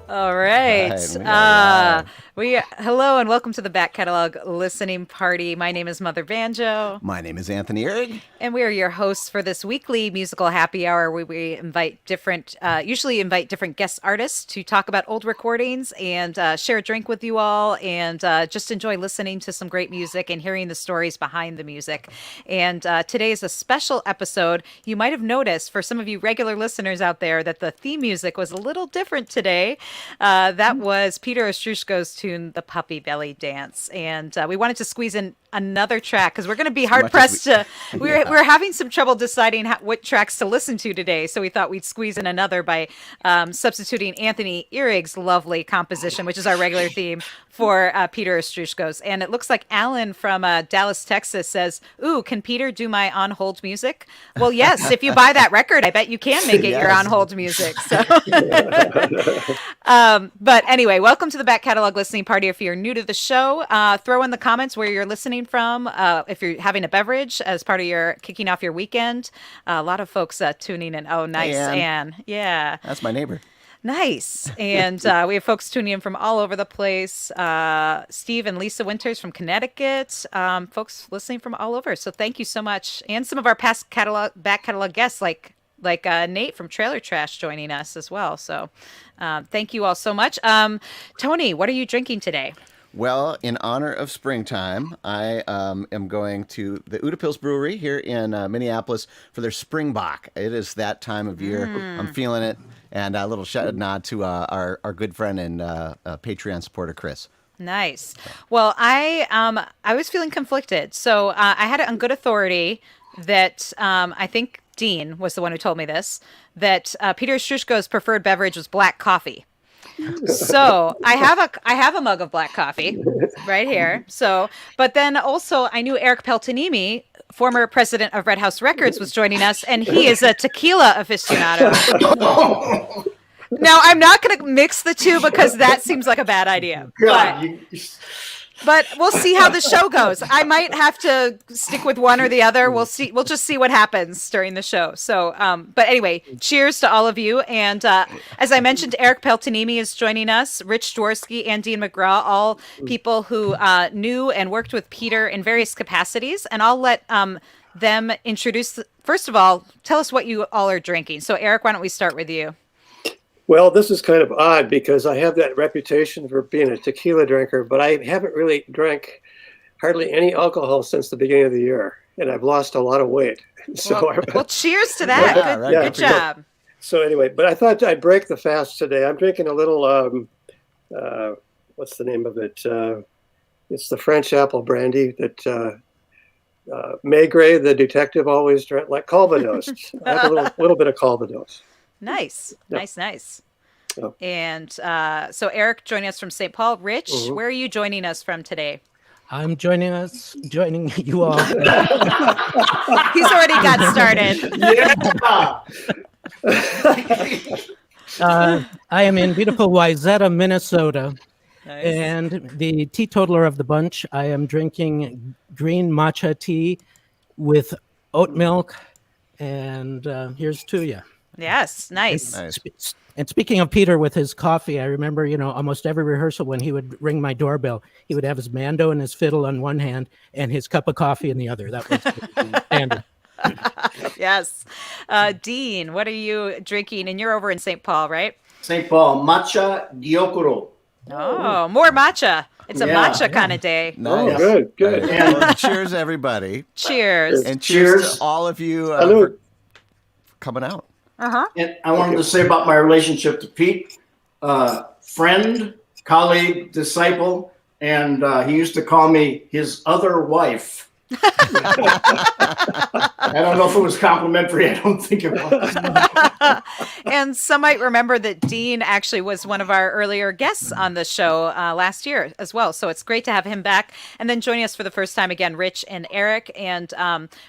All right. Hello and welcome to the Back Catalog Listening Party. My name is Mother Banjo. My name is Anthony Ihrig. And we are your hosts for this weekly musical happy hour where we usually invite different guest artists to talk about old recordings and share a drink with you all and just enjoy listening to some great music and hearing the stories behind the music. And today is a special episode. You might have noticed for some of you regular listeners out there that the theme music was a little different today. That was Peter Ostroushko's tune, The Puppy Belly Dance. And we wanted to squeeze in another track because we're going to be hard pressed to. We're having some trouble deciding what tracks to listen to today, so we thought we'd squeeze in another by substituting Anthony Ihrig's lovely composition, which is our regular theme, for Peter Ostroushko's. And it looks like Alan from Dallas, Texas says, "Ooh, can Peter do my on hold music?" Well, yes, if you buy that record, I bet you can make it your on hold music. So, but anyway, welcome to the Back Catalog Listening Party. If you're new to the show, throw in the comments where you're listening from. If you're having a beverage as part of your kicking off your weekend, a lot of folks tuning in. Oh, nice, hey, Anne. Yeah, that's my neighbor. Nice. And we have folks tuning in from all over the place. Steve and Lisa Winters from Connecticut. Folks listening from all over. So thank you so much. And some of our past back catalog guests like Nate from Trailer Trash joining us as well. So thank you all so much. Tony, what are you drinking today? Well, in honor of springtime, I am going to the Utapils Brewery here in Minneapolis for their Springbok. It is that time of year. I'm feeling it. And a little nod to our good friend and Patreon supporter, Chris. Nice. Well, I was feeling conflicted. So I had it on good authority that I think Dean was the one who told me this, that Peter Ostroushko's preferred beverage was black coffee. So I have a mug of black coffee right here. So, but then also I knew Eric Peltoniemi, former president of Red House Records, was joining us, and he is a tequila aficionado. Now I'm not going to mix the two because that seems like a bad idea. But we'll see how the show goes. I might have to stick with one or the other. We'll see. We'll just see what happens during the show. So, but anyway, cheers to all of you. And as I mentioned, Eric Peltoniemi is joining us, Rich Dworsky and Dean Magraw, all people who knew and worked with Peter in various capacities. And I'll let them introduce. First of all, tell us what you all are drinking. So, Eric, why don't we start with you? Well, this is kind of odd because I have that reputation for being a tequila drinker, but I haven't really drank hardly any alcohol since the beginning of the year, and I've lost a lot of weight. So, well cheers to that. Good job. So anyway, but I thought I'd break the fast today. I'm drinking a little, what's the name of it? It's the French apple brandy that Maigret, the detective, always drank, like Calvados. I have a little bit of Calvados. Nice. Yeah. Nice. Oh. And so Eric joining us from St. Paul. Rich, where are you joining us from today? I'm joining you all. He's already got started. I am in beautiful Wayzata, Minnesota. Nice. And the teetotaler of the bunch, I am drinking green matcha tea with oat milk. And here's to you. Yes, nice. And speaking of Peter with his coffee, I remember, almost every rehearsal when he would ring my doorbell, he would have his mando and his fiddle on one hand and his cup of coffee in the other. That was standard. Yes. Dean, what are you drinking? And you're over in St. Paul, right? St. Paul, matcha gyokuro. Oh, more matcha. It's a matcha kind of day. Nice. Oh, good. Well, cheers, everybody. Cheers. And cheers to all of you for coming out. And I wanted to say about my relationship to Pete, friend, colleague, disciple, and he used to call me his other wife. I don't know if it was complimentary. I don't think it was. And some might remember that Dean actually was one of our earlier guests on the show last year as well. So it's great to have him back. And then joining us for the first time again, Rich and Eric. And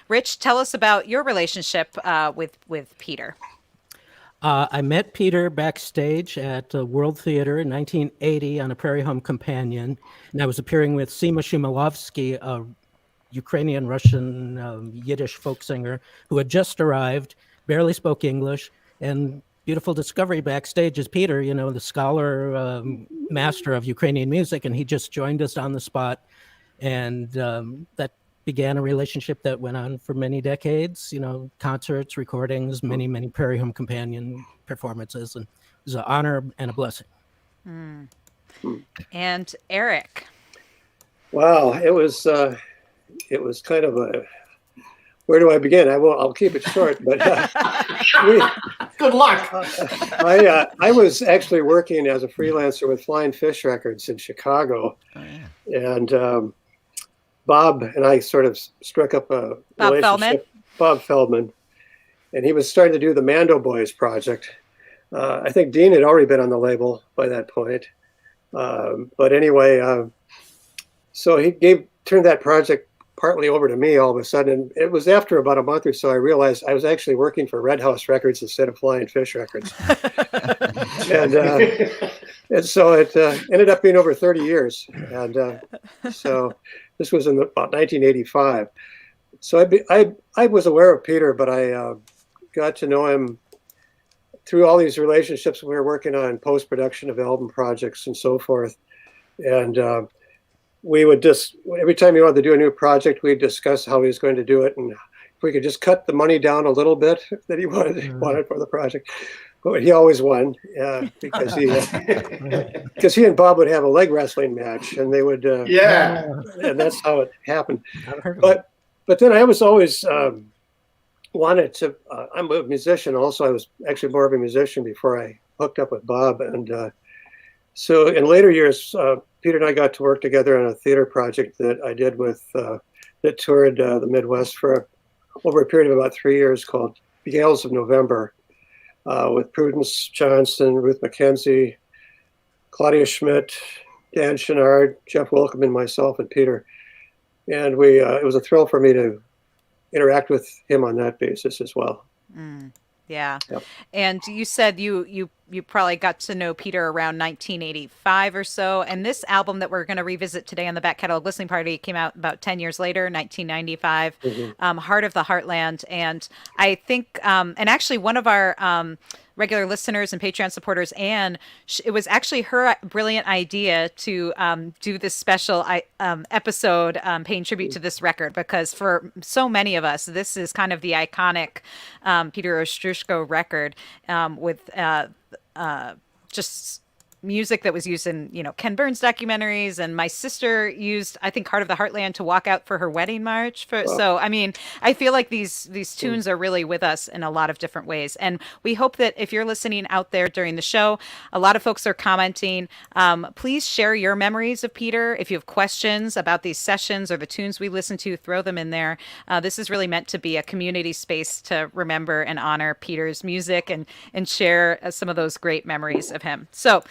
Rich, tell us about your relationship with Peter. I met Peter backstage at World Theater in 1980 on a Prairie Home Companion, and I was appearing with Sima Shumilovsky, a Ukrainian-Russian Yiddish folk singer who had just arrived, barely spoke English, and beautiful discovery backstage is Peter, the scholar, master of Ukrainian music, and he just joined us on the spot. And that began a relationship that went on for many decades, concerts, recordings, many Prairie Home Companion performances. And it was an honor and a blessing. And Eric. Wow, it was kind of a, where do I begin? I'll keep it short, but Good luck. I was actually working as a freelancer with Flying Fish Records in Chicago. Oh, yeah. And Bob and I sort of struck up a Bob relationship. Feldman? Bob Feldman. And he was starting to do the Mando Boys project. I think Dean had already been on the label by that point. But anyway, so he turned that project partly over to me all of a sudden. And it was after about a month or so I realized I was actually working for Red House Records instead of Flying Fish Records. and so it ended up being over 30 years. And so this was in about 1985. So I was aware of Peter, but I got to know him through all these relationships. We were working on post-production of album projects and so forth. And we would just, every time he wanted to do a new project, we'd discuss how he was going to do it. And if we could just cut the money down a little bit that he wanted for the project. But he always won because he and Bob would have a leg wrestling match, and they would, and that's how it happened. But then I was always wanted to, I'm a musician also. I was actually more of a musician before I hooked up with Bob. And so in later years, Peter and I got to work together on a theater project that I did that toured the Midwest for over a period of about 3 years called Gales of November, with Prudence Johnson, Ruth McKenzie, Claudia Schmidt, Dan Chenard, Jeff Wilkeman, myself, and Peter. And it was a thrill for me to interact with him on that basis as well. Yeah. Yep. And you said you probably got to know Peter around 1985 or so. And this album that we're going to revisit today on the Back Catalog Listening Party came out about 10 years later, 1995, Heart of the Heartland. And I think, and actually one of our regular listeners and Patreon supporters, Anne, it was actually her brilliant idea to do this special episode paying tribute to this record, because for so many of us, this is kind of the iconic Peter Ostroushko record with just music that was used in, Ken Burns documentaries. And my sister used, I think, Heart of the Heartland to walk out for her wedding march. So, I mean, I feel like these tunes are really with us in a lot of different ways. And we hope that if you're listening out there during the show, a lot of folks are commenting. Please share your memories of Peter. If you have questions about these sessions or the tunes we listen to, throw them in there. This is really meant to be a community space to remember and honor Peter's music and share some of those great memories of him. So,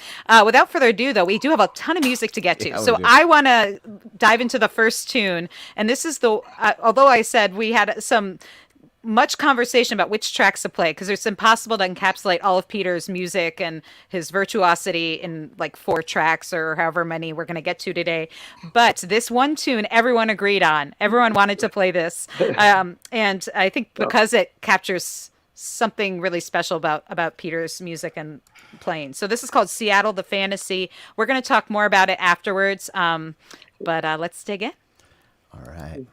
without further ado, though, we do have a ton of music to get to. Yeah, so I want to dive into the first tune. And this is although I said we had much conversation about which tracks to play, because it's impossible to encapsulate all of Peter's music and his virtuosity in like 4 tracks or however many we're going to get to today. But this one tune everyone agreed on. Everyone wanted to play this. And I think because it captures something really special about Peter's music and playing. So this is called Seattle, the Fantasy. We're going to talk more about it afterwards, but let's dig in. All right.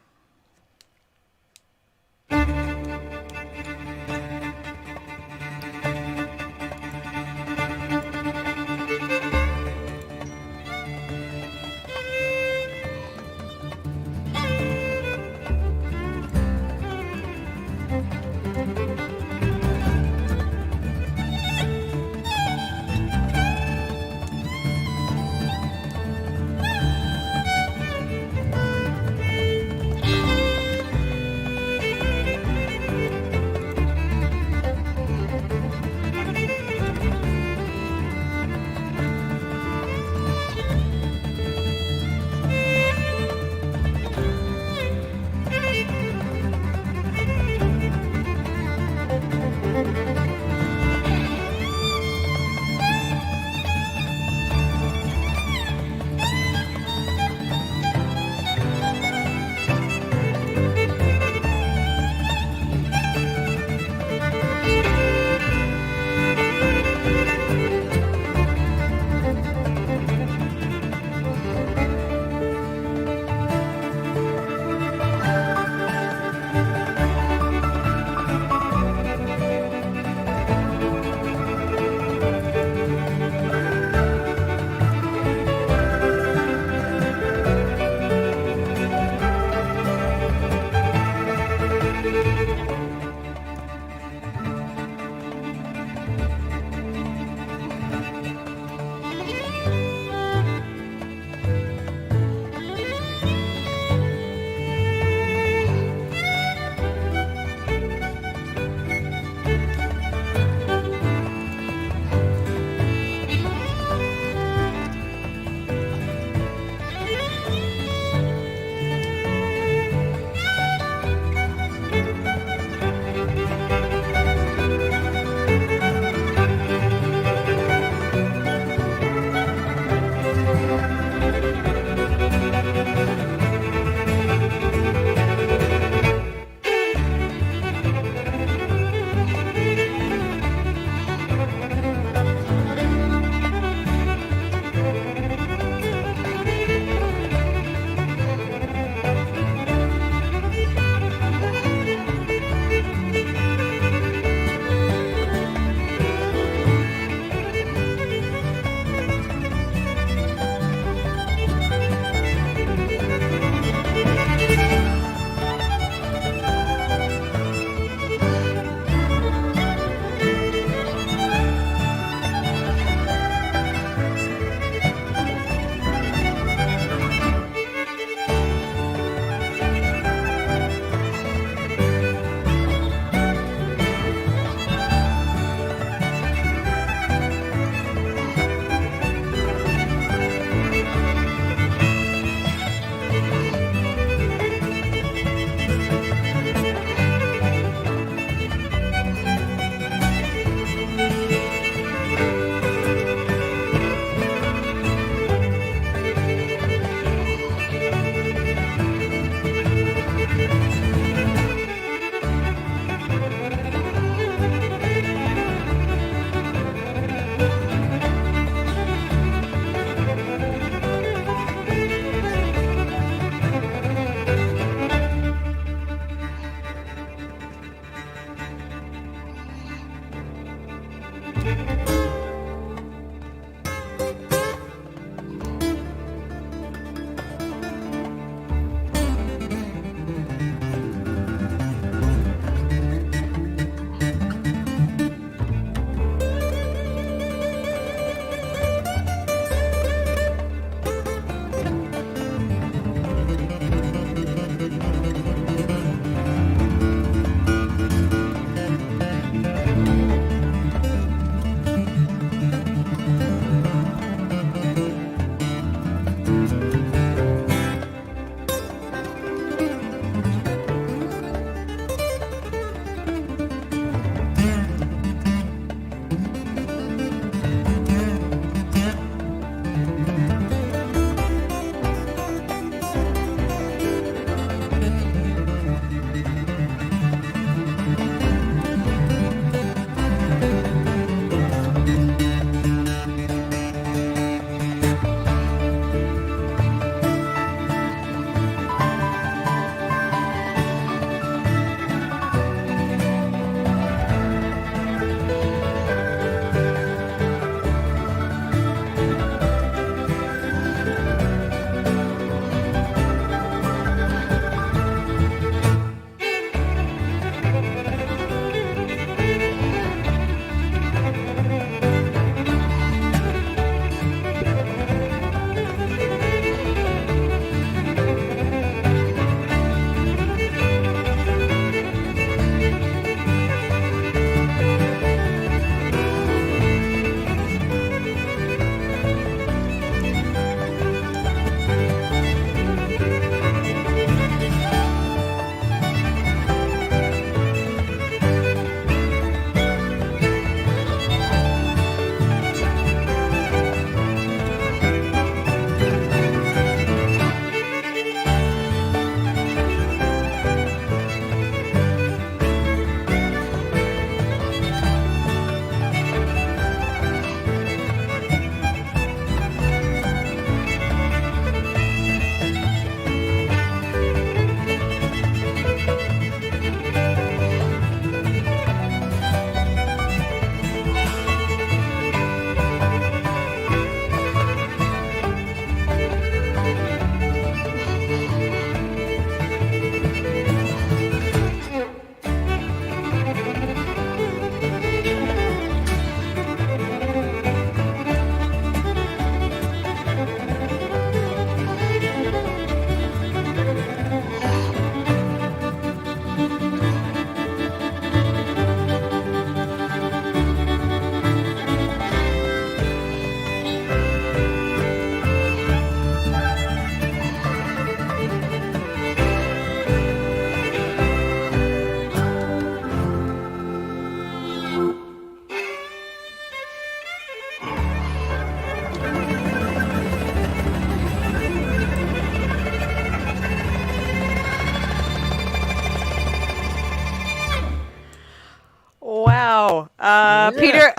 Wow. Peter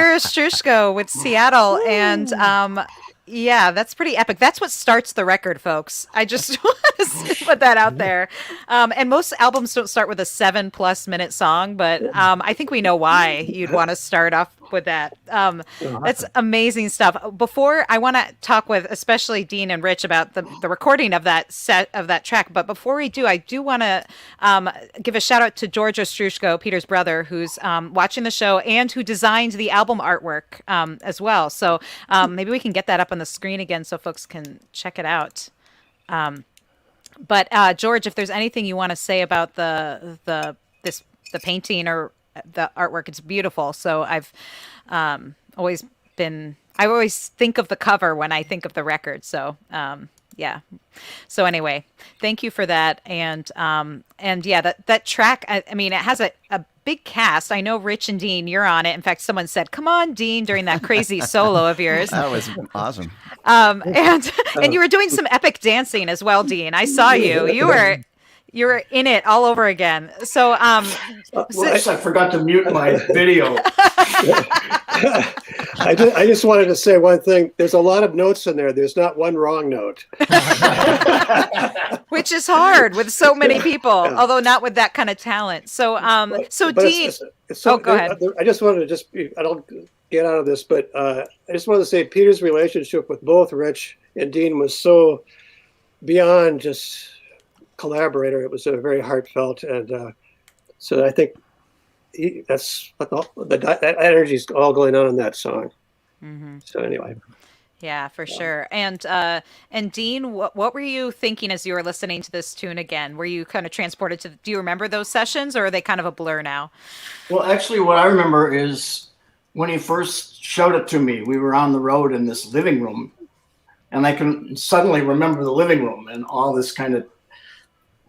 Ostroushko with Seattle. And yeah, that's pretty epic. That's what starts the record, folks. I just want to put that out there. And most albums don't start with a 7+ minute song, but I think we know why you'd want to start off with that. That's amazing stuff. Before, I want to talk with especially Dean and Rich about the recording of that track. But before we do, I do want to give a shout out to George Ostroushko, Peter's brother, who's watching the show and who designed the album artwork as well. So maybe we can get that up on the screen again so folks can check it out. But George, if there's anything you want to say about the painting or the artwork, it's beautiful. So I've always think of the cover when I think of the record. So yeah. So anyway, thank you for that. And yeah, that track, I mean, it has a big cast. I know Rich and Dean, you're on it. In fact, someone said, "Come on, Dean," during that crazy solo of yours. That was awesome. And you were doing some epic dancing as well, Dean. I saw you. You were in it all over again. So, I forgot to mute my video. I just wanted to say one thing. There's a lot of notes in there. There's not one wrong note. Which is hard with so many people, although not with that kind of talent. So, so But Dean, go ahead. I just wanted to I don't get out of this, but I just wanted to say Peter's relationship with both Rich and Dean was so beyond just collaborator. It was a very heartfelt, and so I think that's what that energy is all going on in that song. Mm-hmm. So anyway. Yeah, for sure. And Dean, what were you thinking as you were listening to this tune again? Were you kind of transported to, do you remember those sessions, or are they kind of a blur now? Well, actually, what I remember is when he first showed it to me, we were on the road in this living room, and I can suddenly remember the living room and all this kind of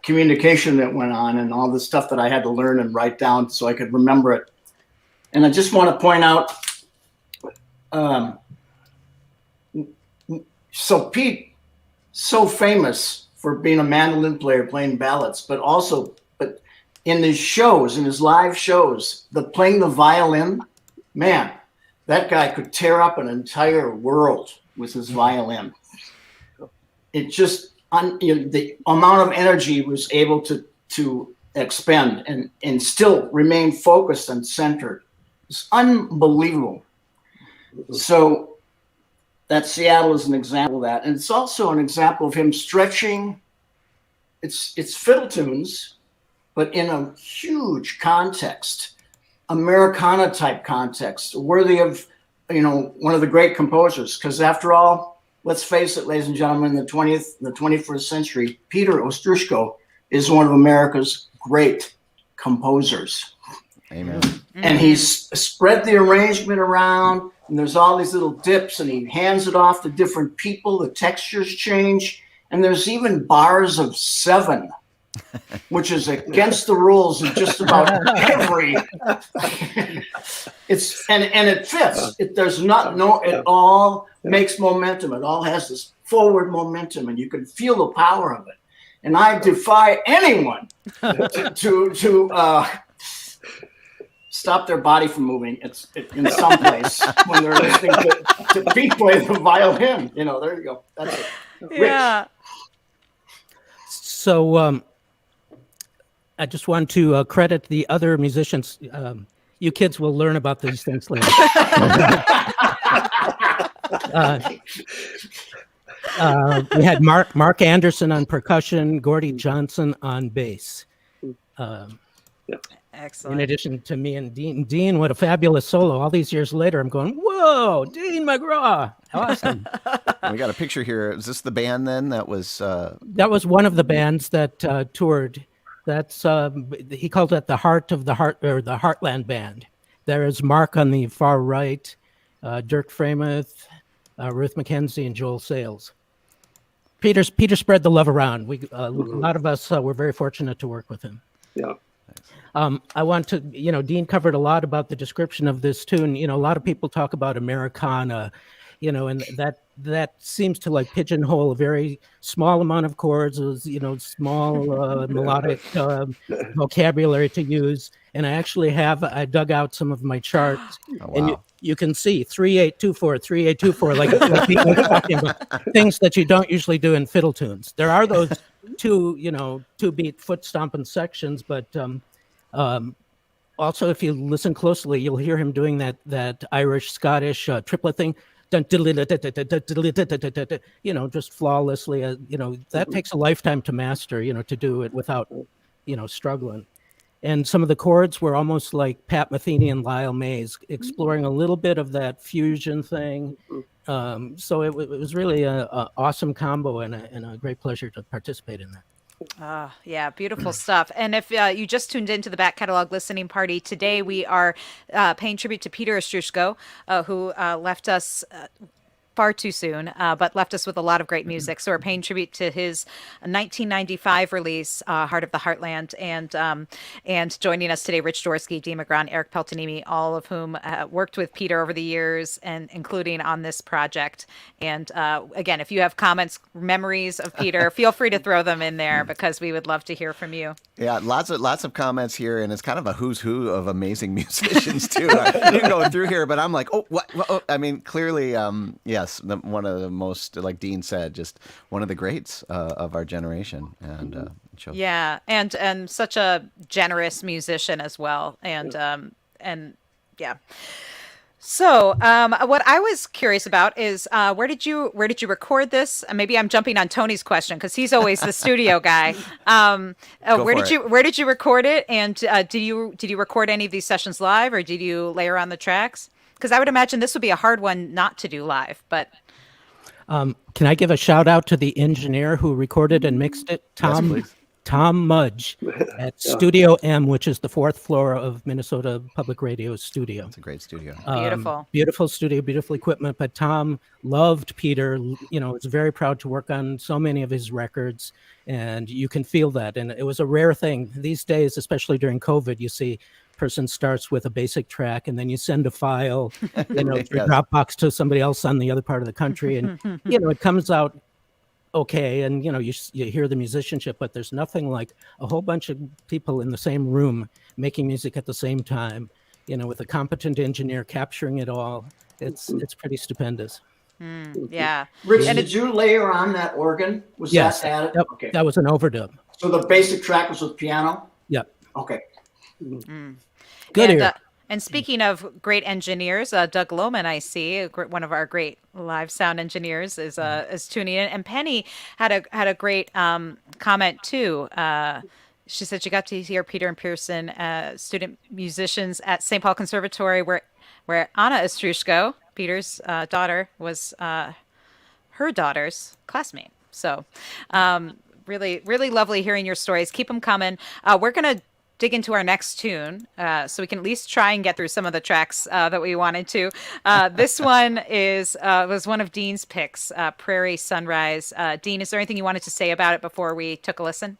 communication that went on and all the stuff that I had to learn and write down so I could remember it. And I just want to point out, so Pete, so famous for being a mandolin player playing ballads, but in his shows, in his live shows, playing the violin, man, that guy could tear up an entire world with his violin. It just, the amount of energy he was able to expend and still remain focused and centered. It's unbelievable. So that Seattle is an example of that. And it's also an example of him stretching. It's fiddle tunes, but in a huge context, Americana type context, worthy of, one of the great composers. Because after all, let's face it, ladies and gentlemen, the 21st century, Peter Ostroushko is one of America's great composers. Amen. And he's spread the arrangement around, and there's all these little dips, and he hands it off to different people. The textures change, and there's even bars of 7, which is against the rules in just about every. It fits. It all makes momentum. It all has this forward momentum, and you can feel the power of it. And I defy anyone to stop their body from moving. It's in some place when they're listening to Pete play the violin. There you go. That's it. Yeah. So I just want to credit the other musicians. You kids will learn about these things later. We had Mark Anderson on percussion, Gordy Johnson on bass. Excellent. In addition to me and Dean. Dean, what a fabulous solo. All these years later, I'm going, whoa, Dean Magraw. Awesome. We got a picture here. Is this the band then that was... That was one of the bands that toured. That's he called it the Heart of the Heart, or the Heartland Band. There is Mark on the far right, Dirk Framath, Ruth McKenzie, and Joel Sales. Peter spread the love around. A lot of us were very fortunate to work with him. Yeah. I want to, Dean covered a lot about the description of this tune. A lot of people talk about Americana, and that seems to like pigeonhole a very small amount of chords, small melodic vocabulary to use. And I dug out some of my charts, and you can see 3-8-2-4, 3-8-2-4, like people are talking about things that you don't usually do in fiddle tunes. There are those two beat foot stomping sections, but also if you listen closely, you'll hear him doing that Irish Scottish triplet thing. Just flawlessly. That takes a lifetime to master. To do it without, struggling. And some of the chords were almost like Pat Metheny and Lyle Mays, exploring a little bit of that fusion thing. So it was really an awesome combo and a great pleasure to participate in that. Yeah, beautiful stuff. And if you just tuned into the back catalog listening party, today we are paying tribute to Peter Ostroushko, who left us far too soon, but left us with a lot of great music. So we're paying tribute to his 1995 release, Heart of the Heartland, and joining us today, Rich Dworsky, Dean Magraw, and Eric Peltoniemi, all of whom worked with Peter over the years, and including on this project. And again, if you have comments, memories of Peter, feel free to throw them in there because we would love to hear from you. Yeah, lots of comments here, and it's kind of a who's who of amazing musicians too. I didn't go through here, but I'm like, oh, what? Oh, I mean, clearly, yes, one of the most, like Dean said, just one of the greats of our generation, and yeah, and such a generous musician as well, and yeah. So, what I was curious about is where did you record this? Maybe I'm jumping on Tony's question because he's always the studio guy. Where did you record it? And did you record any of these sessions live, or did you layer on the tracks? Because I would imagine this would be a hard one not to do live. But can I give a shout out to the engineer who recorded and mixed it, Tom? Yes, Tom Mudge at Studio M, which is the 4th floor of Minnesota Public Radio studio. It's a great studio. Beautiful studio, beautiful equipment. But Tom loved Peter, was very proud to work on so many of his records. And you can feel that. And it was a rare thing these days, especially during COVID. You see person starts with a basic track and then you send a file, through Dropbox to somebody else on the other part of the country. And, it comes out okay, and you hear the musicianship, but there's nothing like a whole bunch of people in the same room making music at the same time, with a competent engineer capturing it all. It's pretty stupendous. Yeah. Rich, did you layer on that organ? Was yes, that added? Yep, okay. That was an overdub. So the basic track was with piano? Yep. Okay. Good ear. And speaking of great engineers, Doug Lohman, I see, one of our great live sound engineers, is tuning in. And Penny had a great comment too. She said she got to hear Peter and Pearson, student musicians at St. Paul Conservatory, where Anna Ostroushko, Peter's daughter, was her daughter's classmate. So really, really lovely hearing your stories. Keep them coming. We're going to dig into our next tune so we can at least try and get through some of the tracks that we wanted to. This one was one of Dean's picks, Prairie Sunrise. Dean, is there anything you wanted to say about it before we took a listen?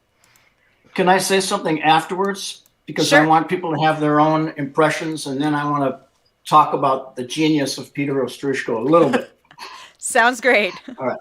Can I say something afterwards? Because Sure. I want people to have their own impressions, and then I want to talk about the genius of Peter Ostroushko a little bit. Sounds great. All right.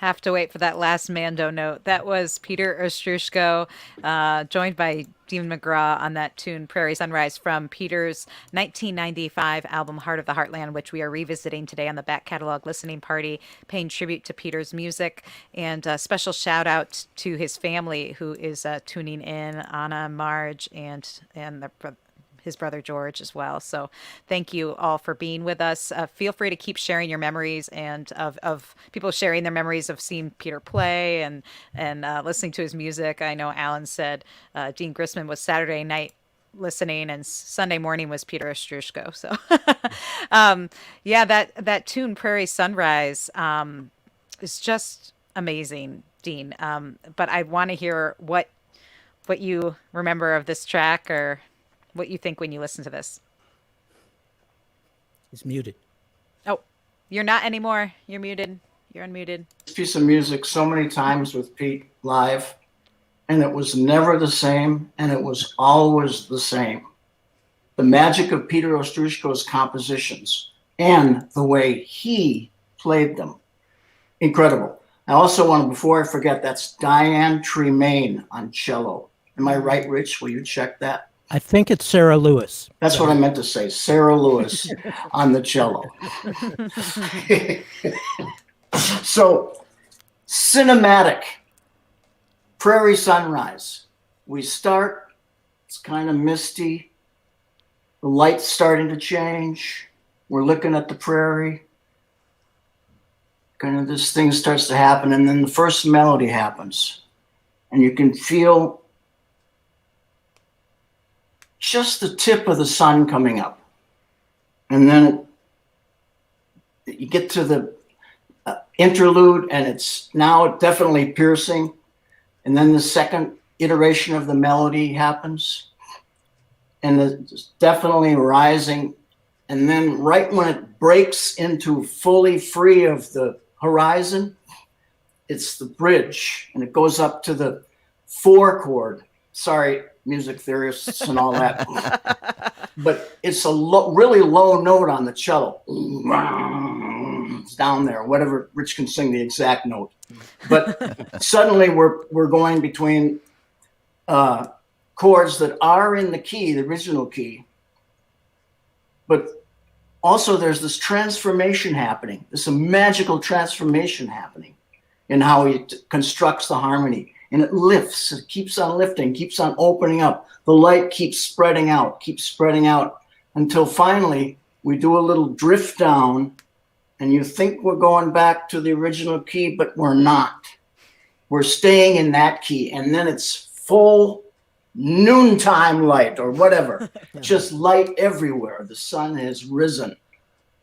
have to wait for that last Mando note. That was Peter Ostroushko, joined by Dean Magraw on that tune, Prairie Sunrise, from Peter's 1995 album, Heart of the Heartland, which we are revisiting today on the Back Catalog Listening Party, paying tribute to Peter's music. And a special shout out to his family who is tuning in, Anna, Marge, and his brother George as well. So thank you all for being with us. Feel free to keep sharing your memories and of people sharing their memories of seeing Peter play and listening to his music. I know Alan said Dean Grissman was Saturday night listening and Sunday morning was Peter Ostroushko. So yeah, that tune Prairie Sunrise is just amazing, Dean. But I want to hear what you remember of this track or what you think when you listen to this. He's muted. Oh, you're not anymore. You're muted. You're unmuted. This piece of music so many times with Pete live, and it was never the same, and it was always the same. The magic of Peter Ostroushko's compositions and the way he played them. Incredible. I also want to, before I forget, that's Diane Tremaine on cello. Am I right, Rich? Will you check that? I think it's Sarah Lewis. That's what I meant to say. Sarah Lewis on the cello. So, cinematic. Prairie Sunrise. We start, it's kind of misty. The light's starting to change. We're looking at the prairie. Kind of this thing starts to happen, and then the first melody happens. And you can feel just the tip of the sun coming up. And then you get to the interlude, and it's now definitely piercing. And then the second iteration of the melody happens, and it's definitely rising. And then right when it breaks into fully free of the horizon, it's the bridge, and it goes up to the 4 chord. Sorry, music theorists and all that. But it's a really low note on the cello. It's down there, whatever. Rich can sing the exact note. But suddenly we're going between chords that are in the key, the original key. But also there's this transformation happening, this magical transformation happening in how he constructs the harmony. And it lifts, it keeps on lifting, keeps on opening up. The light keeps spreading out until finally we do a little drift down, and you think we're going back to the original key, but we're not. We're staying in that key, and then it's full noontime light or whatever, just light everywhere. The sun has risen,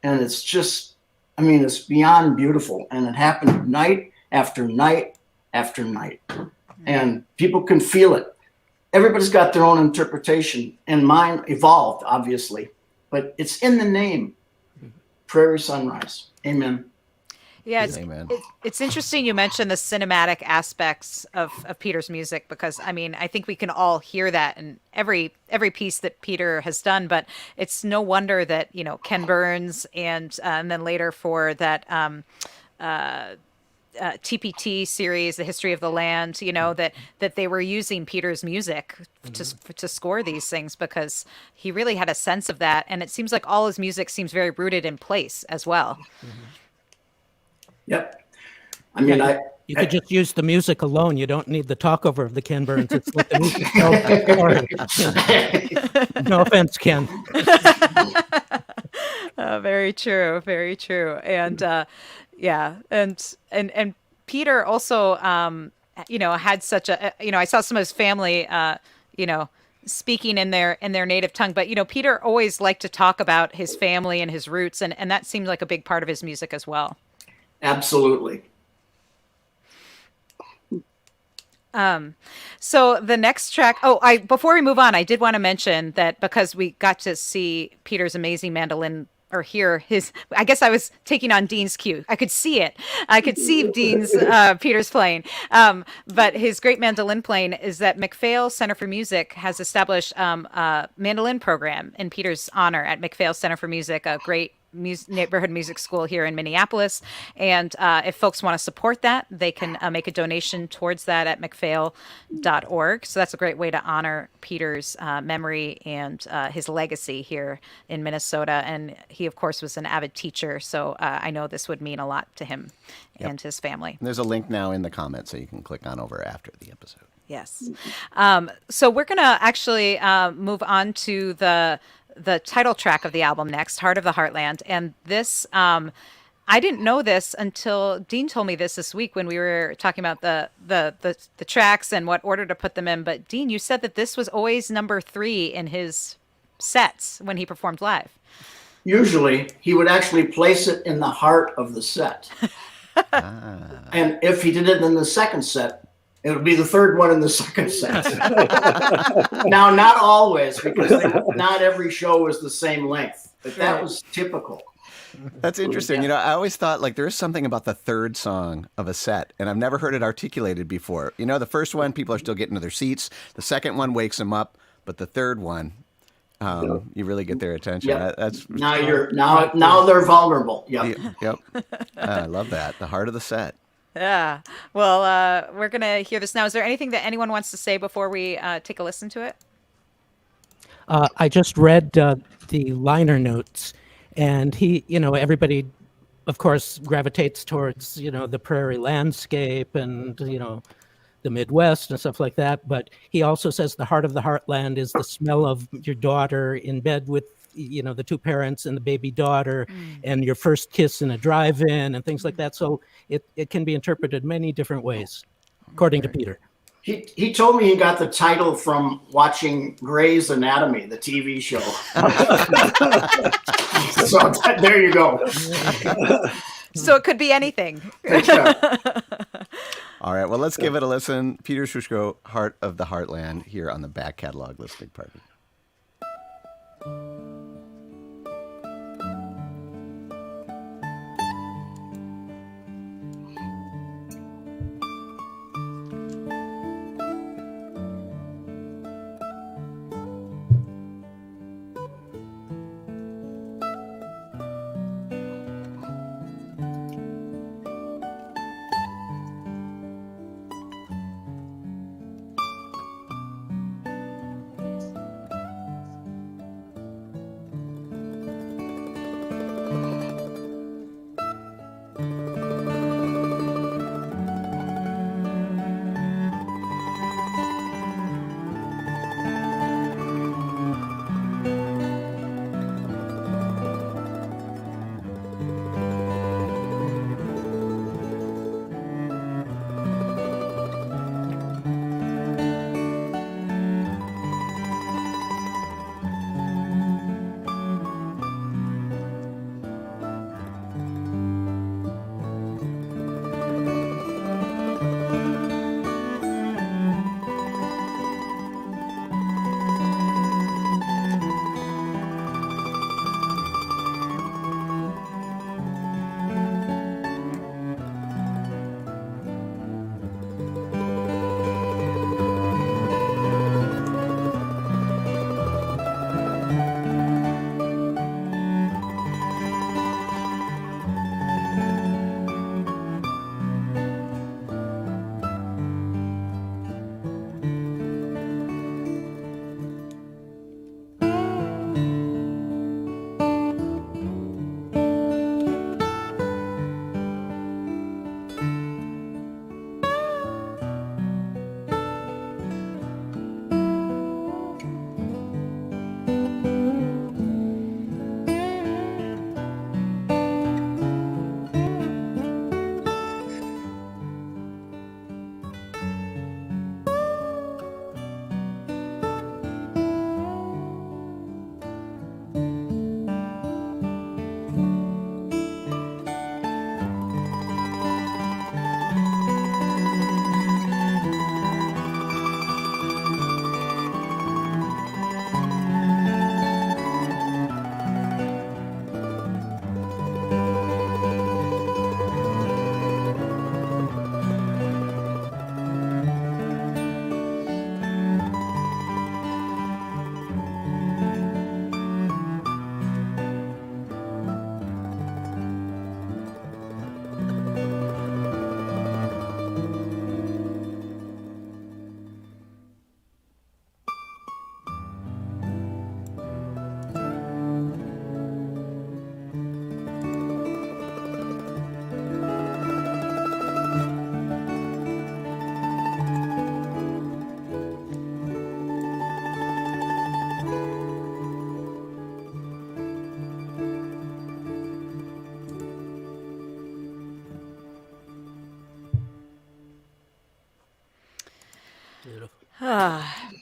and it's just, I mean, it's beyond beautiful. And it happened night after night after night. And people can feel it. Everybody's got their own interpretation, and mine evolved, obviously, but it's in the name, Prairie Sunrise. Amen. Yeah, Amen. It's interesting you mentioned the cinematic aspects of Peter's music, because I mean, I think we can all hear that in every piece that Peter has done, but it's no wonder that, you know, Ken Burns and then later for that TPT series, The History of the Land, you know, that they were using Peter's music to score these things, because he really had a sense of that. And it seems like all his music seems very rooted in place as well. Yep. I mean, You could just use the music alone. You don't need the talkover of the Ken Burns. It's like the music. No offense, Ken. Very true. Very true. And yeah. And Peter also, you know, had such a, you know, I saw some of his family, you know, speaking in their native tongue, but, you know, Peter always liked to talk about his family and his roots. And that seemed like a big part of his music as well. absolutely. So the next track, before we move on, I did want to mention that because we got to see Peter's amazing mandolin, or hear his, I guess I was taking on Dean's cue. I could see it. I could see Peter's playing. But his great mandolin playing is that MacPhail Center for Music has established a mandolin program in Peter's honor at MacPhail Center for Music, a great neighborhood music school here in Minneapolis. And if folks want to support that, they can make a donation towards that at mcphail.org. So that's a great way to honor Peter's memory and his legacy here in Minnesota. And he, of course, was an avid teacher. So I know this would mean a lot to him and his family. There's a link now in the comments, so you can click on over after the episode. Yes. So we're going to actually move on to the title track of the album next, Heart of the Heartland. And this, I didn't know this until Dean told me this week when we were talking about the tracks and what order to put them in. But Dean, you said that this was always number 3 in his sets when he performed live. Usually, he would actually place it in the heart of the set. And if he did it in the second set, it would be the third one in the second set. Now, not always, because not every show is the same length, but that was typical. That's interesting. You know, I always thought like there is something about the third song of a set, and I've never heard it articulated before. You know, the first one, people are still getting to their seats. The second one wakes them up, but the third one, you really get their attention. Yep. That's now they're vulnerable. Yep. Yep. I love that. The heart of the set. Yeah. Well, we're going to hear this now. Is there anything that anyone wants to say before we take a listen to it? I just read the liner notes, and everybody, of course, gravitates towards, the prairie landscape and, the Midwest and stuff like that. But he also says the heart of the heartland is the smell of your daughter in bed with, the two parents and the baby daughter and your first kiss in a drive-in and things like that. So it can be interpreted many different ways, according to Peter. He told me he got the title from watching Grey's Anatomy, the TV show. So there you go. So it could be anything. All right. Well, let's give it a listen. Peter Ostroushko, Heart of the Heartland, here on the back catalog listening party.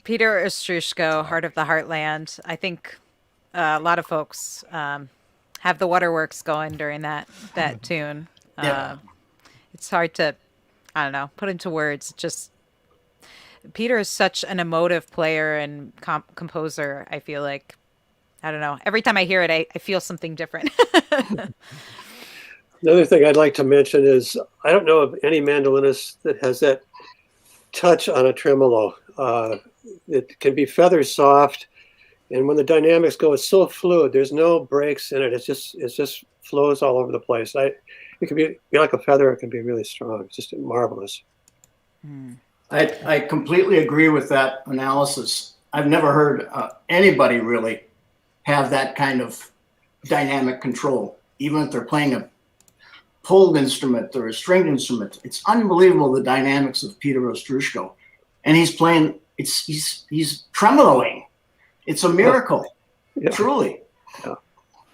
Peter Ostroushko, Heart of the Heartland. I think a lot of folks have the waterworks going during that tune. Yeah. It's hard to, I don't know, put into words. Just Peter is such an emotive player and composer. I feel like, I don't know. Every time I hear it, I feel something different. Another thing I'd like to mention is I don't know of any mandolinist that has that touch on a tremolo. It can be feather soft, and when the dynamics go, it's so fluid. There's no breaks in it. It just flows all over the place. It can be like a feather. It can be really strong. It's just marvelous. I completely agree with that analysis. I've never heard anybody really have that kind of dynamic control, even if they're playing a pulled instrument or a stringed instrument. It's unbelievable, the dynamics of Peter Ostroushko, and he's playing. He's tremoloing. It's a miracle, truly.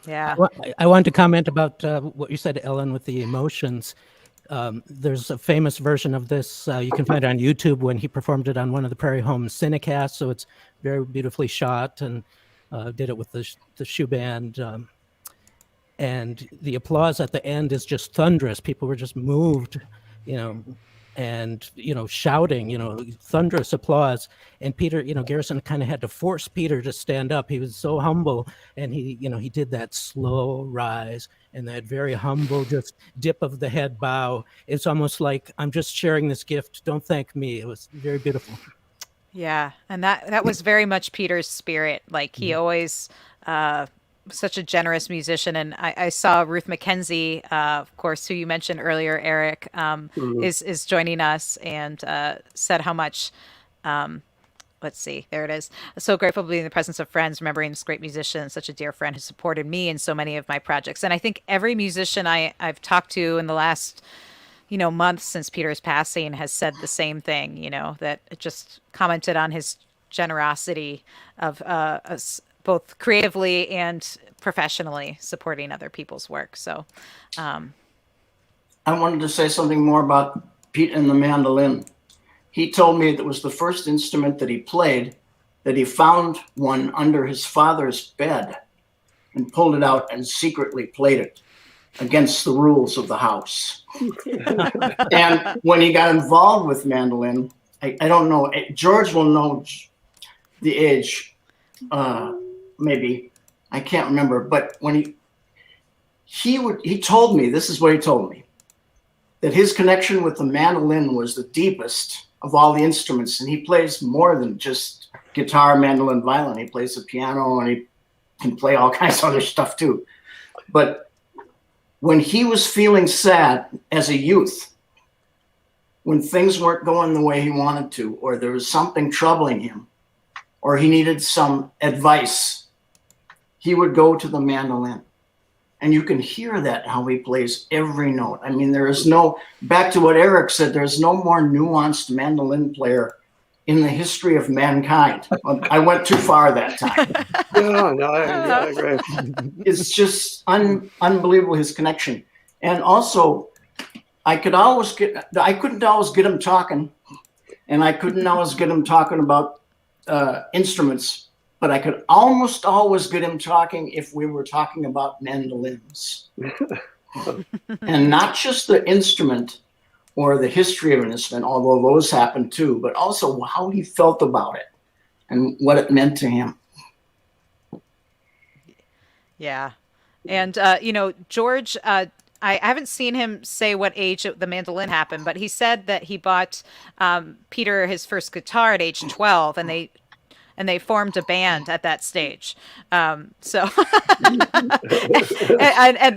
Yeah. I wanted to comment about what you said, Ellen, with the emotions. There's a famous version of this. You can find it on YouTube when he performed it on one of the Prairie Home Cinecasts. So it's very beautifully shot, and did it with the shoe band. And the applause at the end is just thunderous. People were just moved, and, shouting, thunderous applause. And Peter, Garrison kind of had to force Peter to stand up. He was so humble. And he did that slow rise and that very humble, just dip of the head bow. It's almost like, I'm just sharing this gift. Don't thank me. It was very beautiful. Yeah. And that was very much Peter's spirit. Like he always, such a generous musician. And I saw Ruth McKenzie, of course, who you mentioned earlier, Eric, is joining us, and said how much, let's see, there it is. So grateful to be in the presence of friends, remembering this great musician, such a dear friend who supported me in so many of my projects. And I think every musician I've talked to in the last, month since Peter's passing has said the same thing, that just commented on his generosity of both creatively and professionally supporting other people's work. So I wanted to say something more about Pete and the mandolin. He told me that was the first instrument that he played, that he found one under his father's bed and pulled it out and secretly played it against the rules of the house. And when he got involved with mandolin, I don't know, George will know the age, maybe, I can't remember, but when he told me, this is what he told me, that his connection with the mandolin was the deepest of all the instruments, and he plays more than just guitar, mandolin, violin. He plays the piano, and he can play all kinds of other stuff too. But when he was feeling sad as a youth, when things weren't going the way he wanted to, or there was something troubling him, or he needed some advice, he would go to the mandolin. And you can hear that, how he plays every note. I mean, there is no, back to what Eric said, there's no more nuanced mandolin player in the history of mankind. I went too far that time. No, I agree. It's just unbelievable, his connection. And also, I couldn't always get him talking, and I couldn't always get him talking about instruments, but I could almost always get him talking if we were talking about mandolins. And not just the instrument or the history of an instrument, although those happen too, but also how he felt about it and what it meant to him. Yeah. And, George, I haven't seen him say what age the mandolin happened, but he said that he bought Peter his first guitar at age 12, and they formed a band at that stage. And the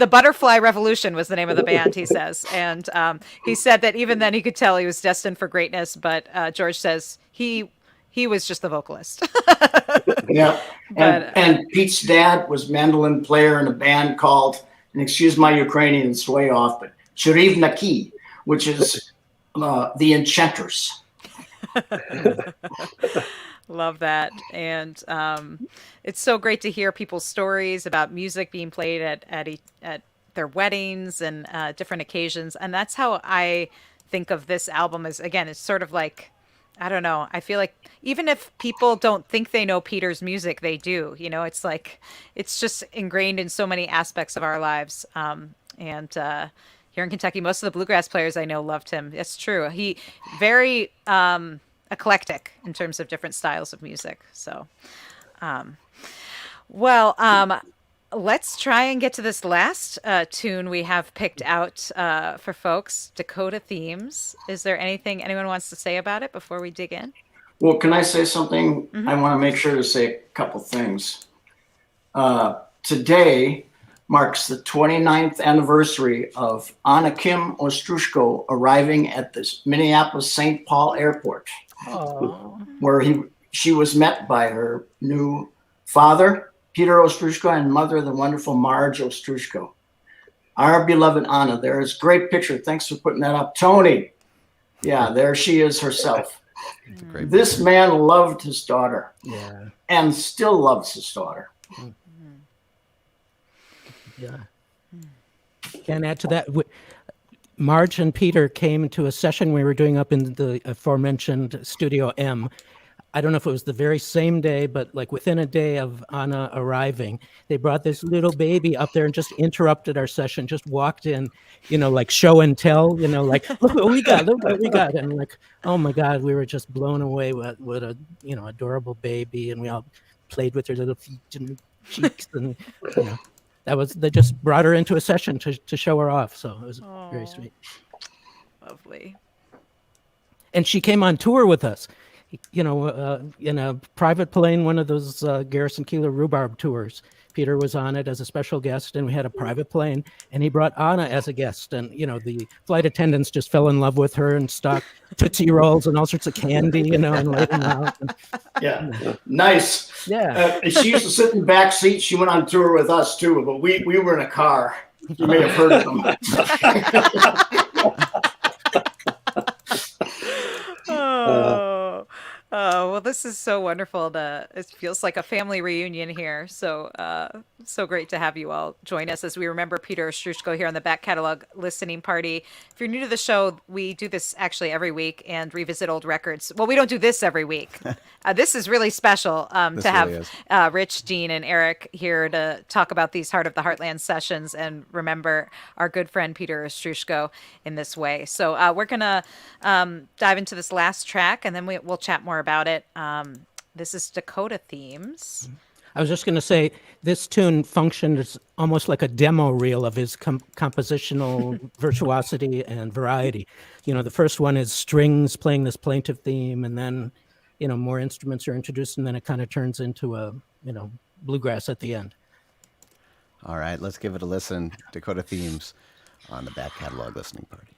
Butterfly Revolution was the name of the band, he says. And he said that even then he could tell he was destined for greatness, but George says he was just the vocalist. Yeah. And Pete's dad was mandolin player in a band called, and excuse my Ukrainian, it's way off, but Cherivnaki, which is the Enchanters. Love that. And it's so great to hear people's stories about music being played at their weddings and different occasions. And that's how I think of this album as, again, it's sort of like I don't know. I feel like even if people don't think they know Peter's music, they do. It's like it's just ingrained in so many aspects of our lives. And here in Kentucky, most of the bluegrass players I know loved him. It's true. He very eclectic in terms of different styles of music. So, well, let's try and get to this last tune we have picked out for folks, Dakota Themes. Is there anything anyone wants to say about it before we dig in? Well, can I say something? Mm-hmm. I want to make sure to say a couple things. Today marks the 29th anniversary of Anna Kim Ostroushko arriving at the Minneapolis St. Paul Airport, where she was met by her new father, Peter Ostroushko, and mother, the wonderful Marge Ostroushko. Our beloved Anna, there is a great picture. Thanks for putting that up. Tony, yeah, there she is herself. This man loved his daughter, and still loves his daughter. Yeah. Can I add to that? Marge and Peter came to a session we were doing up in the aforementioned Studio M. I don't know if it was the very same day, but like within a day of Anna arriving, they brought this little baby up there and just interrupted our session, just walked in, like show and tell, like, look what we got, look what we got. And like, oh my God, we were just blown away with a, adorable baby. And we all played with her little feet and cheeks. And, they just brought her into a session to show her off. So it was very sweet. Lovely. And she came on tour with us. In a private plane, one of those Garrison Keillor rhubarb tours. Peter was on it as a special guest, and we had a private plane, and he brought Anna as a guest. And, the flight attendants just fell in love with her and stocked Tootsie Rolls and all sorts of candy, and laid them out. Yeah, nice. Yeah. She used to sit in the back seat. She went on tour with us, too, but we were in a car. You may have heard of them. Well, this is so wonderful. It feels like a family reunion here. So great to have you all join us as we remember Peter Ostroushko here on the Back Catalog Listening Party. If you're new to the show, we do this actually every week and revisit old records. Well, we don't do this every week. This is really special to have Rich, Dean, and Eric here to talk about these Heart of the Heartland sessions and remember our good friend Peter Ostroushko in this way. So we're going to dive into this last track, and then we'll chat more about it. This is Dakota Themes. I was just going to say, this tune functioned as almost like a demo reel of his compositional virtuosity and variety. The first one is strings playing this plaintive theme, and then, more instruments are introduced, and then it kind of turns into a, bluegrass at the end. All right, let's give it a listen. Dakota Themes on the Back Catalog Listening Party.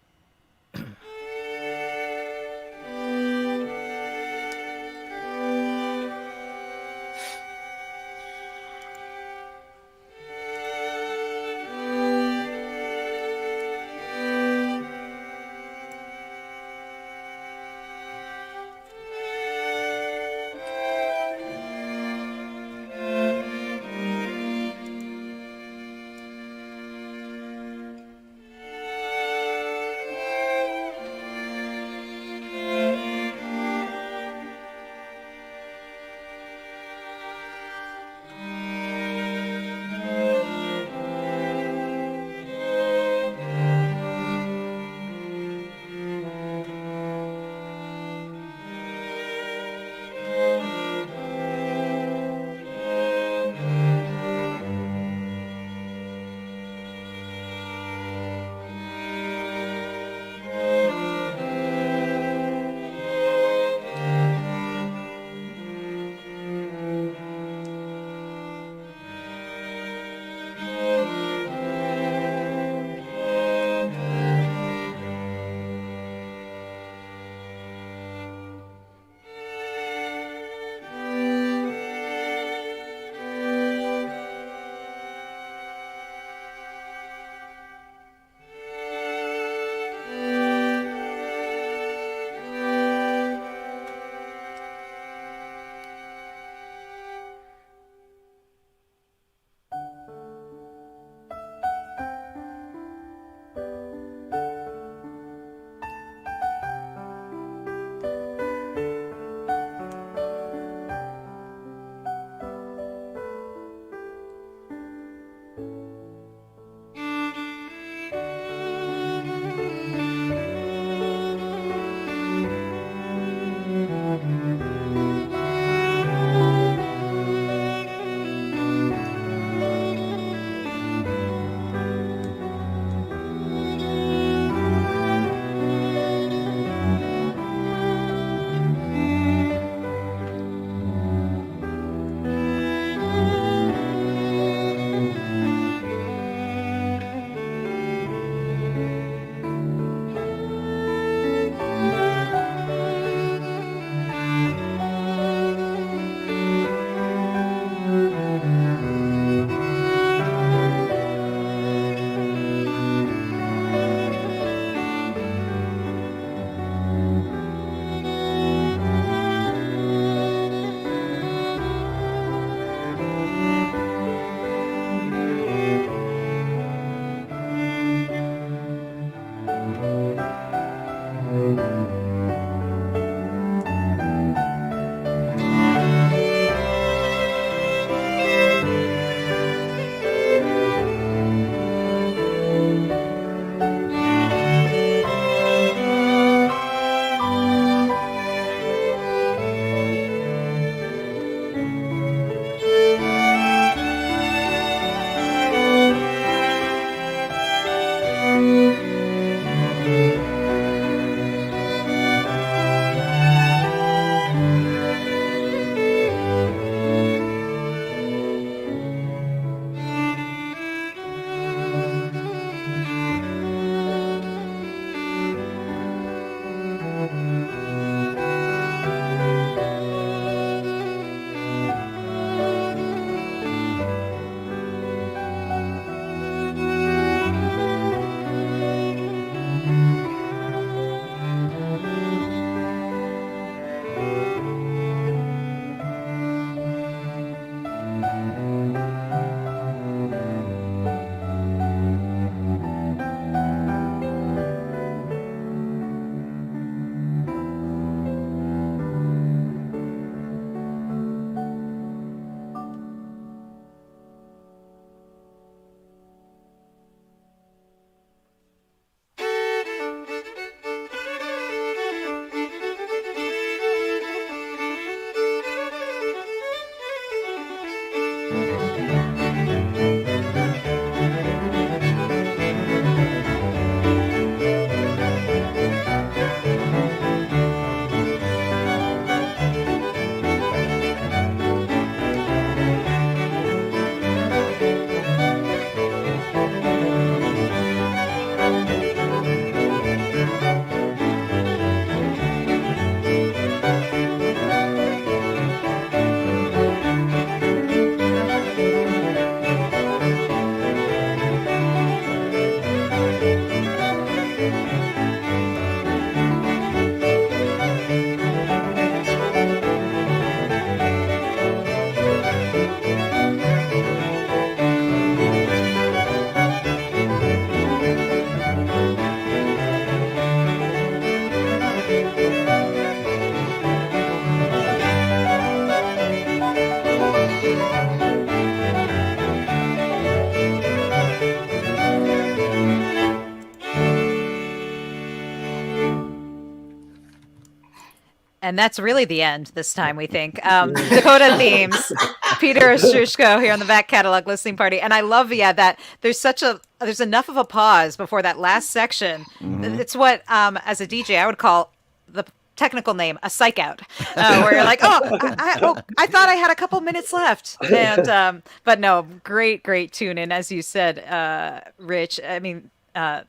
And that's really the end this time, we think. Dakota Themes, Peter Ostroushko here on the back catalog listening party. And I love, that there's enough of a pause before that last section. It's what, as a DJ, I would call the technical name a psych out, where you're like, I thought I had a couple minutes left. And, but no, great tune. And as you said, Rich, I mean,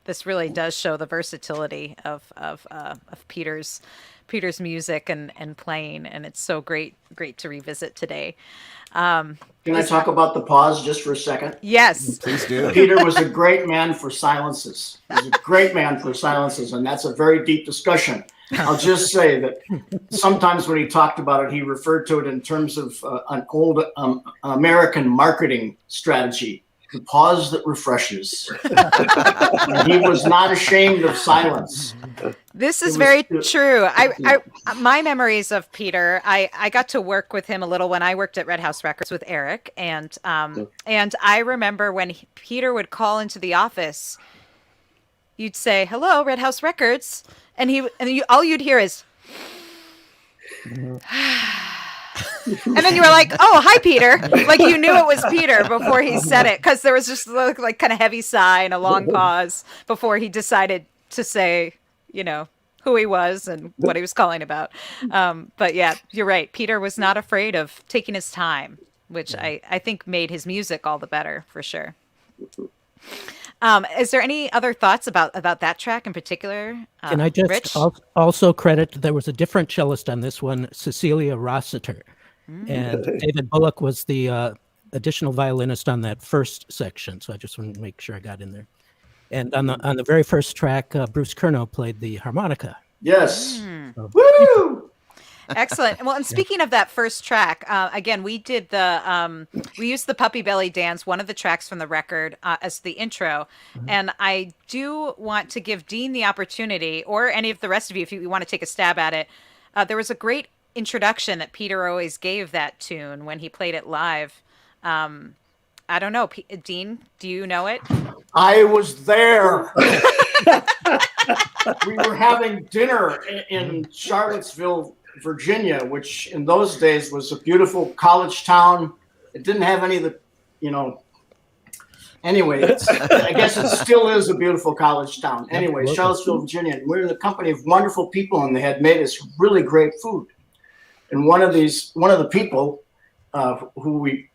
this really does show the versatility of Peter's music and playing, and it's so great to revisit today. Can I talk about the pause just for a second? Yes, please do. Peter was a great man for silences. He was a great man for silences, and that's a very deep discussion. I'll just say that sometimes when he talked about it, he referred to it in terms of an old American marketing strategy. The pause that refreshes. And he was not ashamed of silence. This is very true. My memories of Peter, I got to work with him a little when I worked at Red House Records with Eric, and I remember when Peter would call into the office, you'd say, "Hello, Red House Records," and all you'd hear is. And then you were like, "Oh, hi, Peter!" Like you knew it was Peter before he said it, because there was just like kind of heavy sigh and a long pause before he decided to say, who he was and what he was calling about. But yeah, you're right. Peter was not afraid of taking his time, which I think made his music all the better for sure. Is there any other thoughts about that track in particular? Can I just Rich? also credit, there was a different cellist on this one, Cecilia Rossiter. And David Bullock was the additional violinist on that first section. So I just wanted to make sure I got in there. And on the very first track, Bruce Kernow played the harmonica. Yes. Woo! Excellent. Well, and speaking of that first track, again, we did we used the Puppy Belly Dance, one of the tracks from the record, as the intro. And I do want to give Dean the opportunity, or any of the rest of you, if you want to take a stab at it. There was a great introduction that Peter always gave that tune when he played it live. I don't know, Dean, do you know it? I was there. We were having dinner in Charlottesville, Virginia, which in those days was a beautiful college town. It didn't have any of the, anyway, I guess it still is a beautiful college town. Anyway, Charlottesville, Virginia, and we were in the company of wonderful people, and they had made us really great food. And one of the people who we,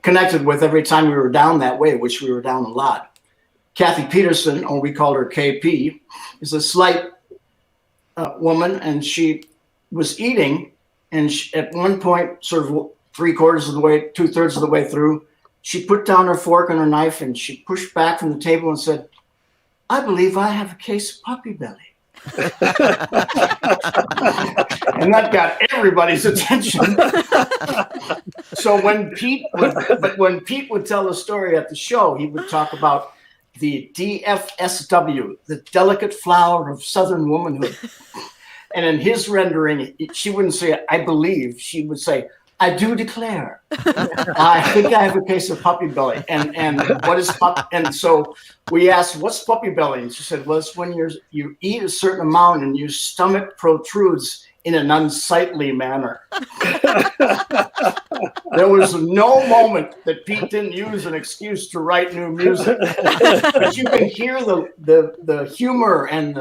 connected with every time we were down that way, which we were down a lot, Kathy Peterson, or we called her KP, is a slight woman, and she was eating, and at one point, sort of 2/3 of the way through, she put down her fork and her knife, and she pushed back from the table and said, "I believe I have a case of puppy belly." And that got everybody's attention. So when Pete would tell the story at the show, he would talk about the DFSW, the delicate flower of Southern womanhood. And in his rendering, she wouldn't say, "I believe," she would say, "I do declare. I think I have a case of puppy belly." And what is and so we asked, "What's puppy belly?" And she said, "Well, it's when you eat a certain amount and your stomach protrudes in an unsightly manner." There was no moment that Pete didn't use an excuse to write new music. But you can hear the humor and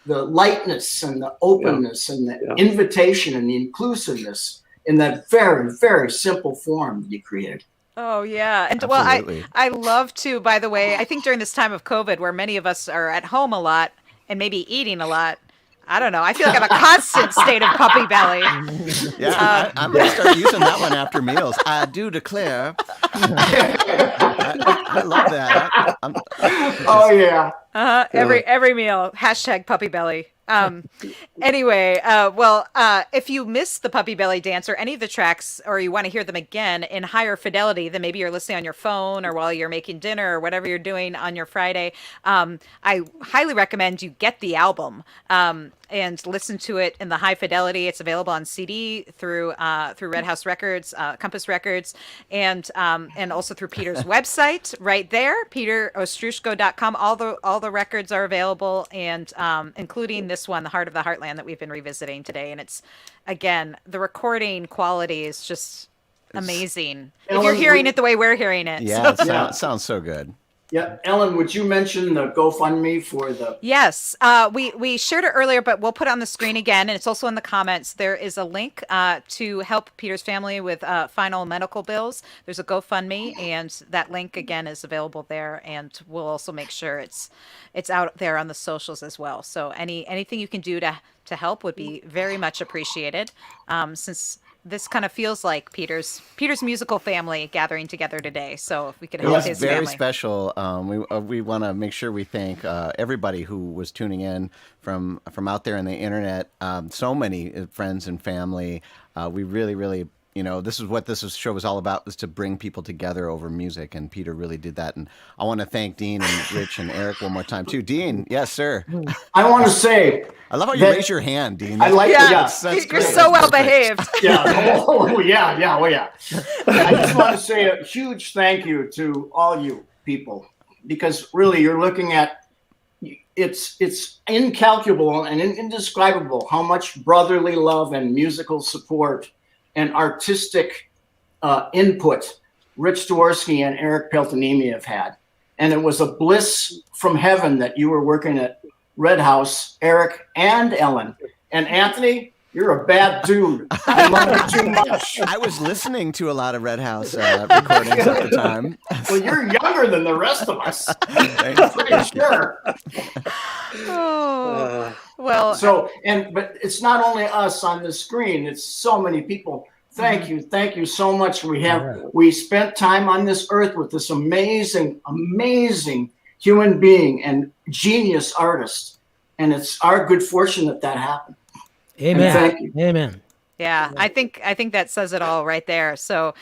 the lightness and the openness and the invitation and the inclusiveness in that very, very simple form that you created. Oh, yeah. And Absolutely. well, I love to, by the way, I think during this time of COVID, where many of us are at home a lot and maybe eating a lot, I don't know. I feel like I'm a constant state of puppy belly. Yeah, I'm going to start using that one after meals. I do declare. I love that. Oh, yeah. Every meal, hashtag puppy belly. Anyway, if you missed the Puppy Belly Dance or any of the tracks, or you want to hear them again in higher fidelity, then maybe you're listening on your phone or while you're making dinner or whatever you're doing on your Friday, I highly recommend you get the album and listen to it in the high fidelity. It's available on CD through Red House Records, Compass Records, and also through Peter's website right there, peterostroushko.com. All the the records are available, and including this one, The Heart of the Heartland, that we've been revisiting today. And it's, again, the recording quality is just amazing. If you're hearing it the way we're hearing it. Yeah, it sounds so good. Yeah, Ellen, would you mention the GoFundMe for the? Yes, we shared it earlier, but we'll put it on the screen again, and it's also in the comments. There is a link to help Peter's family with final medical bills. There's a GoFundMe, and that link again is available there. And we'll also make sure it's out there on the socials as well. So anything you can do to help would be very much appreciated. Since this kind of feels like Peter's musical family gathering together today. So if we could help his very family. Special. We want to make sure we thank everybody who was tuning in from out there on the internet. So many friends and family. We really, this is what this show was all about, was to bring people together over music, and Peter really did that. And I want to thank Dean and Rich and Eric one more time too. Dean, yes, sir. I want to say, I love how you raise your hand, Dean. I like that's You're great. so well behaved. Yeah. Yeah. I just want to say a huge thank you to all you people, because really you're looking at, it's incalculable and indescribable how much brotherly love and musical support and artistic input Rich Dworsky and Eric Peltoniemi have had. And it was a bliss from heaven that you were working at Red House, Eric and Ellen. And Anthony, you're a bad dude. I love you too much. I was listening to a lot of Red House recordings at the time. Well, you're younger than the rest of us. Thank I'm pretty sure. Well, But it's not only us on the screen, it's so many people. Thank you so much. We spent time on this earth with this amazing human being and genius artist, and it's our good fortune that happened. Amen. Thank you. Amen. yeah, I think that says it all right there. So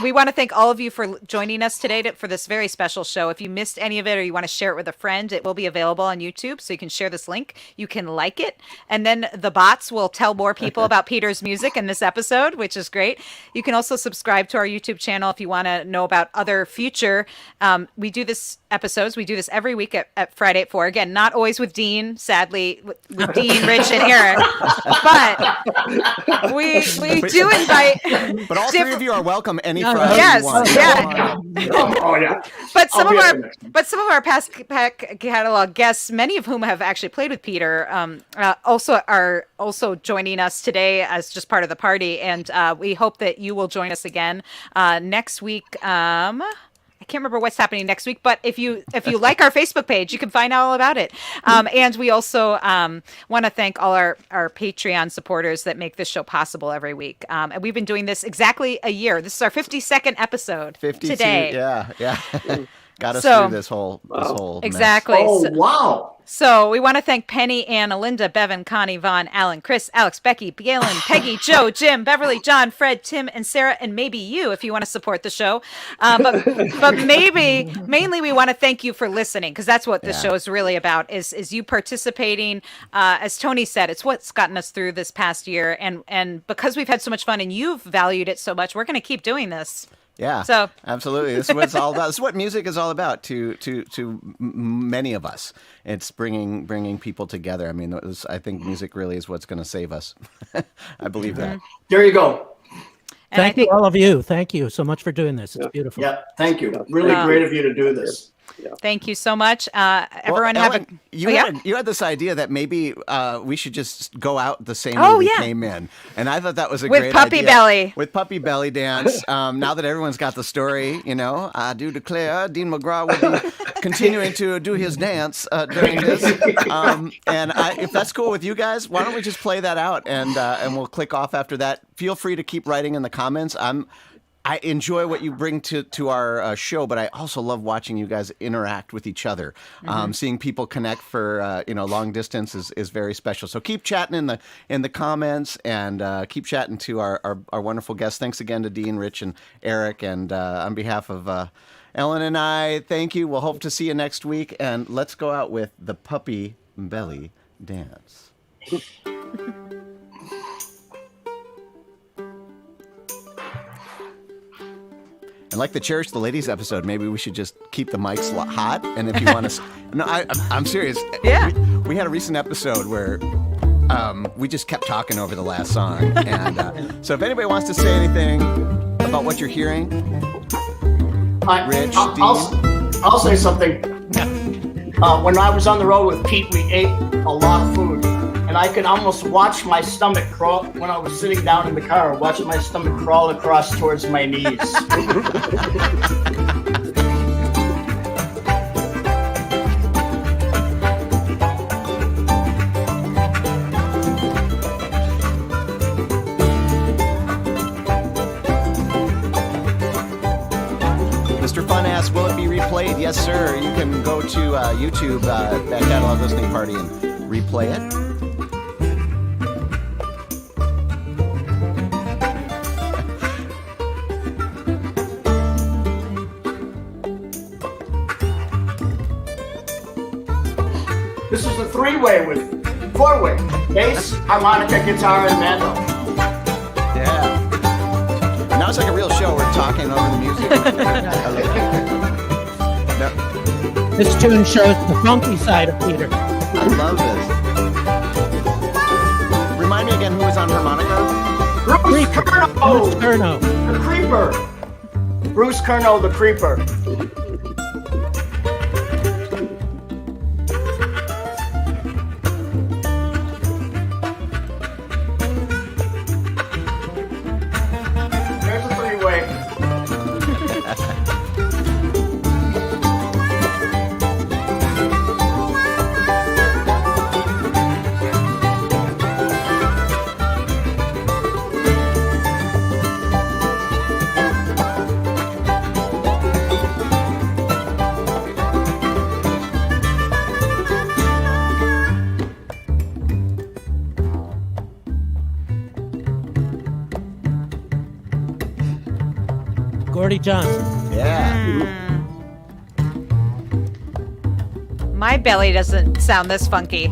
we want to thank all of you for joining us today for this very special show. If you missed any of it or you want to share it with a friend, it will be available on YouTube. So you can share this link. You can like it. And then the bots will tell more people about Peter's music in this episode, which is great. You can also subscribe to our YouTube channel if you want to know about other future. We do this every week at Friday at 4. Again, not always with Dean, sadly, with Dean, Rich, and Eric. But we do invite. But all three of you are welcome any Friday Yes, you want. yeah. Oh yeah. But some of our past catalog guests, many of whom have actually played with Peter, are also joining us today as just part of the party, and we hope that you will join us again next week. I can't remember what's happening next week, but if you like our Facebook page, you can find out all about it. And we also want to thank all our Patreon supporters that make this show possible every week. And we've been doing this exactly a year. This is our 52nd episode 52, today. Yeah. Got us through this whole Exactly. Oh wow. So we want to thank Penny, Anna, Linda, Bevan, Connie, Vaughn, Alan, Chris, Alex, Becky, Galen, Peggy, Joe, Jim, Beverly, John, Fred, Tim, and Sarah, and maybe you if you want to support the show. But mainly we want to thank you for listening, because that's what this show is really about, is you participating. As Tony said, it's what's gotten us through this past year. And because we've had so much fun and you've valued it so much, we're going to keep doing this. Yeah, so absolutely. This is what it's all about. This is what music is all about to many of us. It's bringing people together. I mean, I think music really is what's going to save us. I believe that. There you go. And Thank you, all of you. Thank you so much for doing this. It's beautiful. Yeah, thank you. Really great of you to do this. Thank you so much. Everyone Ellen, you had this idea that maybe we should just go out the same way we came in. And I thought that was a great idea. With Puppy Belly. With Puppy Belly Dance. Now that everyone's got the story, I do declare Dean Magraw will be continuing to do his dance during this. And if that's cool with you guys, why don't we just play that out and we'll click off after that. Feel free to keep writing in the comments. I enjoy what you bring to our show, but I also love watching you guys interact with each other. Seeing people connect for long distance is very special. So keep chatting in the comments and keep chatting to our wonderful guests. Thanks again to Dean, Rich, and Eric. And on behalf of Ellen and I, thank you. We'll hope to see you next week. And let's go out with the Puppy Belly Dance. And like the Cherish the Ladies episode, maybe we should just keep the mics hot. And if you want to, no, I'm serious. Yeah. We had a recent episode where we just kept talking over the last song. And so if anybody wants to say anything about what you're hearing, Rich, I'll say something. When I was on the road with Pete, we ate a lot of food. And I could almost watch my stomach crawl when I was sitting down in the car, watching my stomach crawl across towards my knees. Mr. Fun asks, will it be replayed? Yes, sir. You can go to YouTube, Back Catalog Listening Party, and replay it. This is a four-way, bass, harmonica, guitar, and mandolin. Yeah. Now it's like a real show. We're talking over the music. I love it. This tune shows the funky side of Peter. I love this. Remind me again who was on harmonica? Bruce Bruce Curnow, Curnow. the Creeper. Bruce Curnow, the Creeper. There's a three-way. Gordy Johnson. Yeah. My belly doesn't sound this funky.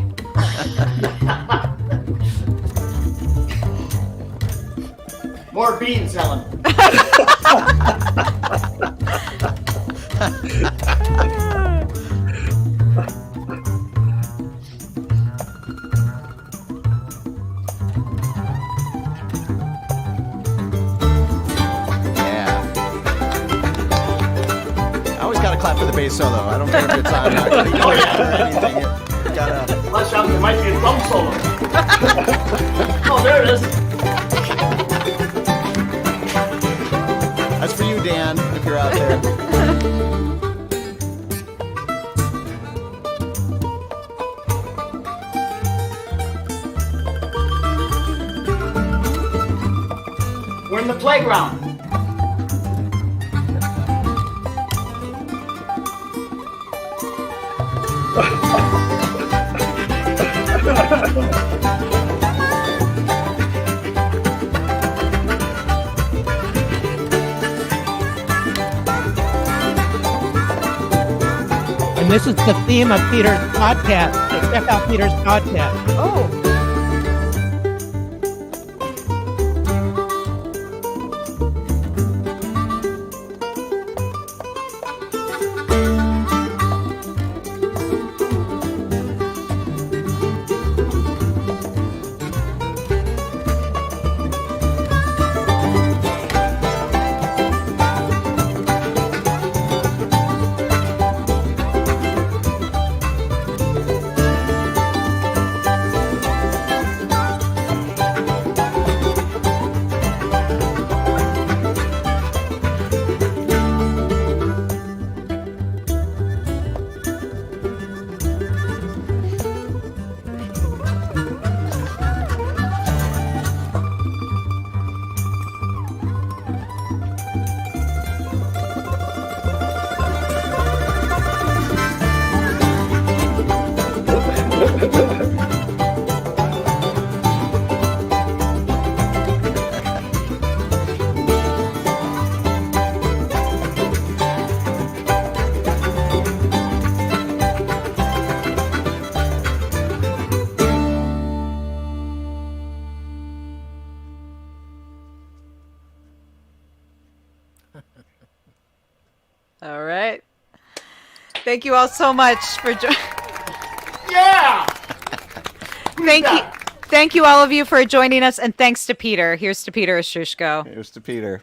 More beans, Helen. Clap for the bass solo. I don't care if it's on or anything. You gotta... Watch out, there might be a drum solo. Oh, there it is. That's for you, Dan, if you're out there. We're in the playground. And this is the theme of Peter's podcast. So check out Peter's podcast. Oh. Thank you all so much for Yeah. Thank you. Thank you all of you for joining us, and thanks to Peter. Here's to Peter Ostroushko. Here's to Peter.